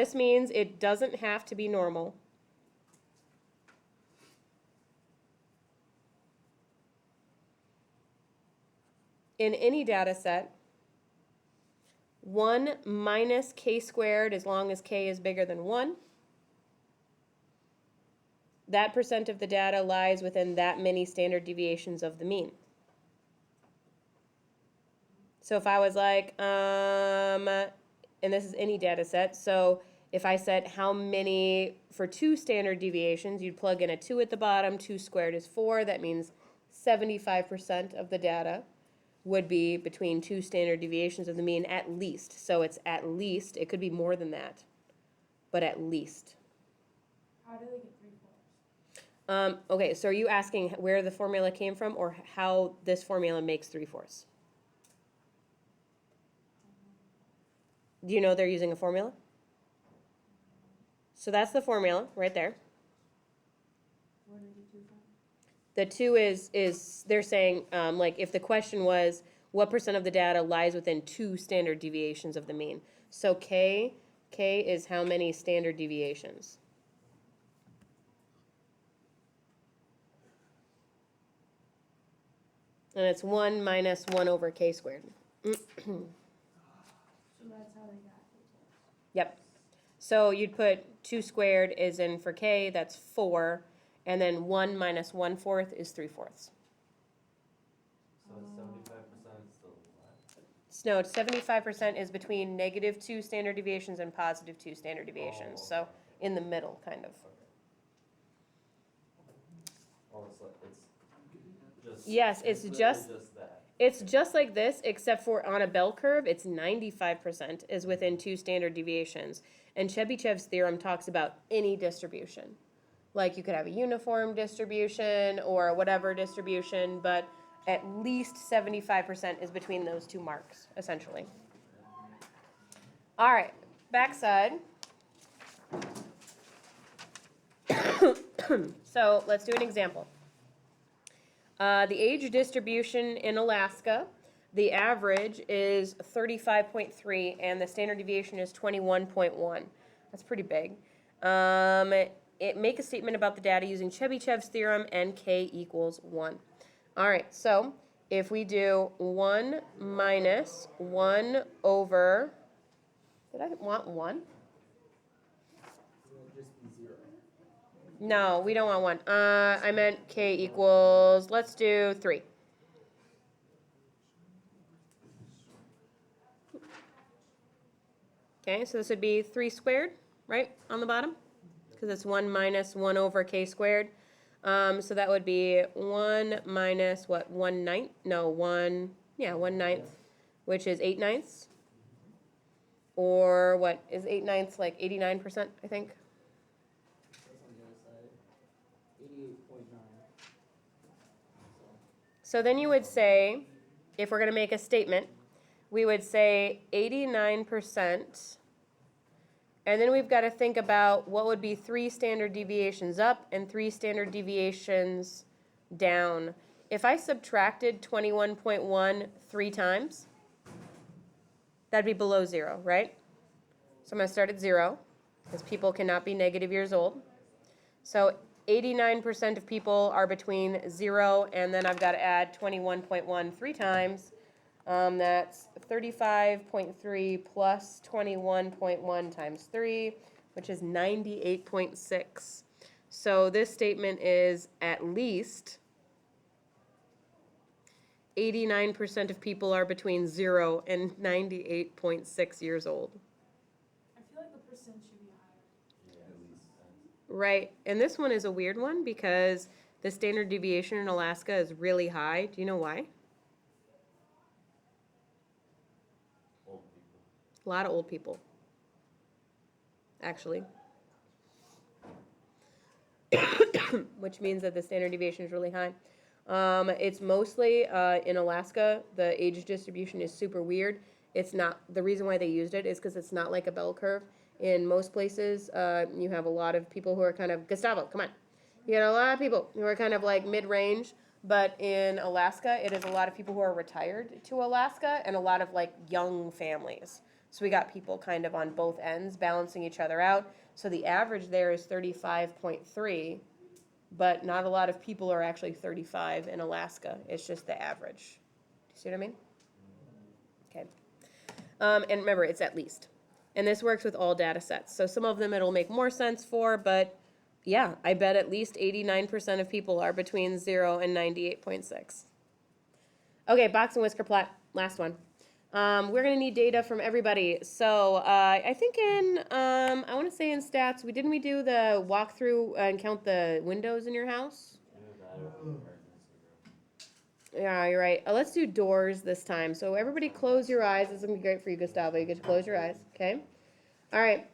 This means it doesn't have to be normal. In any data set, 1 minus k squared, as long as k is bigger than 1, that percent of the data lies within that many standard deviations of the mean. So if I was like, and this is any data set, so if I said how many for 2 standard deviations, you'd plug in a 2 at the bottom, 2 squared is 4, that means 75% of the data would be between 2 standard deviations of the mean at least. So it's at least, it could be more than that, but at least. How do they get 3/4? Okay, so are you asking where the formula came from or how this formula makes 3/4? Do you know they're using a formula? So that's the formula right there. Where did you do from? The 2 is they're saying, like, if the question was, what percent of the data lies within 2 standard deviations of the mean? So k is how many standard deviations? And it's 1 minus 1 over k squared. So that's how they got 3/4. Yep. So you'd put 2 squared is in for k, that's 4, and then 1 minus 1/4 is 3/4. So it's 75% is still what? No, 75% is between -2 standard deviations and +2 standard deviations. Oh, So okay. in the middle, kind of. Okay. Oh, it's like, it's just. Yes, it's literally just- that. It's just like this, except for on a bell curve, it's 95% is within 2 standard deviations. And Chebyshev's theorem talks about any distribution. Like you could have a uniform distribution or whatever distribution, but at least 75% is between those 2 marks, essentially. All right, backside. So let's do an example. The age distribution in Alaska, the average is 35.3 and the standard deviation is 21.1. That's pretty big. Make a statement about the data using Chebyshev's theorem and k equals 1. All right, so if we do 1 minus 1 over, did I want 1? No, we don't want 1. I meant k equals, let's do 3. Okay, so this would be 3 squared, right, on the bottom? Because it's 1 minus 1 over k squared. So that would be 1 minus, what, 1/9? No, 1/9, which is 8/9. Or what, is 8/9 like 89%, I think? That's on the other side. 88.9. So then you would say, if we're going to make a statement, we would say 89%, and then we've got to think about what would be 3 standard deviations up and 3 standard deviations down. If I subtracted 21.1 3 times, that'd be below 0, right? So I'm going to start at 0, because people cannot be negative years old. So 89% of people are between 0, and then I've got to add 21.1 3 times. That's 35.3 plus 21.1 times 3, which is 98.6. So this statement is at least 89% of people are between 0 and 98.6 years old. I feel like the percent should be higher. Yeah, at least. Right, and this one is a weird one because the standard deviation in Alaska is really high. Do you know why? Old people. A lot of old people, actually. Which means that the standard deviation is really high. It's mostly in Alaska, the age distribution is super weird. It's not, the reason why they used it is because it's not like a bell curve. In most places, you have a lot of people who are kind of, Gustavo, come on. You got a lot of people who are kind of like mid-range, but in Alaska, it is a lot of people who are retired to Alaska and a lot of like young families. So we got people kind of on both ends balancing each other out. So the average there is 35.3, but not a lot of people are actually 35 in Alaska. It's just the average. Do you see what I mean? Okay. And remember, it's at least. And this works with all data sets. So some of them it'll make more sense for, but yeah, I bet at least 89% of people are between 0 and 98.6. Okay, box and whisker plot, last one. We're gonna need data from everybody. So I think I wanna say in stats, didn't we do the walkthrough and count the windows in your house? Yeah, you're right. Let's do doors this time. So everybody close your eyes. This is gonna be great for you, Gustavo. You get to close your eyes, okay? All right.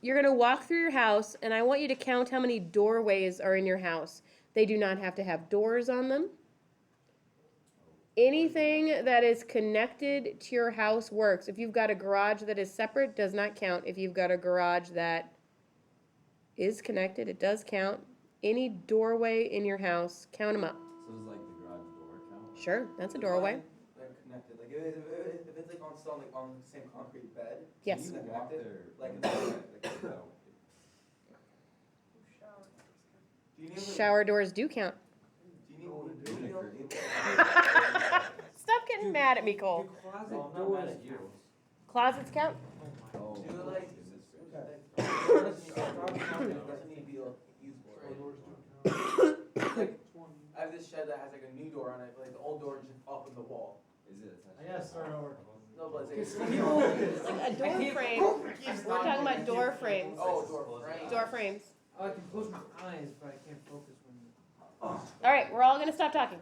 You're gonna walk through your house, and I want you to count how many doorways are in your house. They do not have to have doors on them. Anything that is connected to your house works. If you've got a garage that is separate, does not count. If you've got a garage that is connected, it does count. Any doorway in your house, count them up. So does like the garage door count? Sure, that's a doorway. They're connected, like if it's like on the same concrete bed. Yes. Can you walk there? Like, No. do you need like, Shower doors do count. do you need Stop getting mad at me, Cole. No, I'm not mad at you. Closets count? Oh. do you like doesn't need to be usable, right? Like, I have this shed that has like a new door on it, but like the old door is just up in the wall. Is it attached? I gotta start over. No, but it's It's like a door frame. We're talking about door frames. Oh, door frame. Door frames. Oh, I can close my eyes, but I can't focus when. All right, we're all gonna stop talking.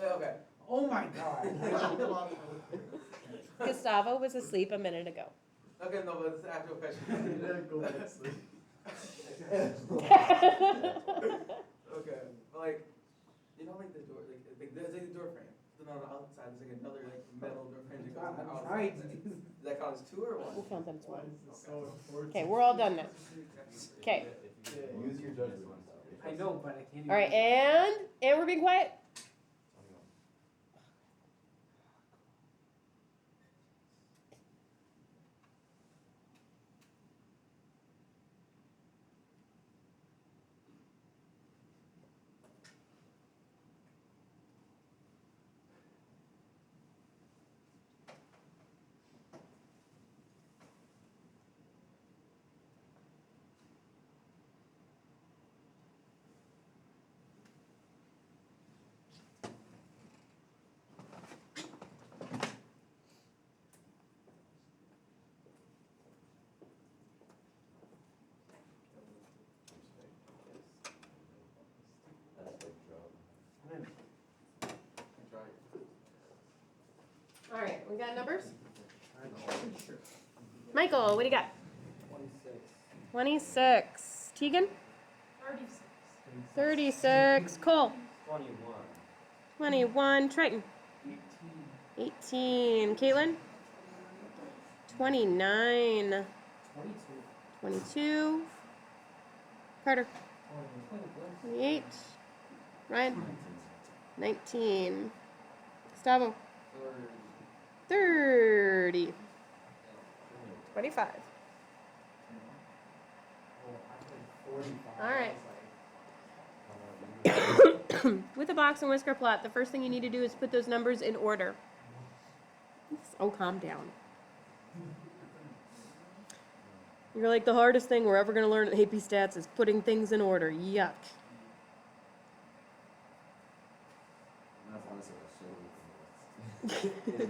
Okay. Oh my god. Gustavo was asleep a minute ago. Okay, no, but it's an actual question. Go back to sleep. Okay, but like, you know, like the door, like there's like a door frame. Then on the outside, there's like another like metal door frame that goes on the outside. Right. Does that count as two or one? We'll count them as Why one. is this so important? Okay, we're all done now. Okay. Use your judgment. I know, but I can't. All right, and we're being quiet. All right, we got numbers? Michael, what do you got? 26. Tegan? 36. 36. Cole? 21. 21. Triton? 18. Caitlin? 29. 22. Carter? 28. Ryan? 19. Gustavo? 30. 25. All right. With the box and whisker plot, the first thing you need to do is put those numbers in order. Oh, calm down. You're like, the hardest thing we're ever going to learn at AP Stats is putting things in order. Yuck. That's honestly what I should have.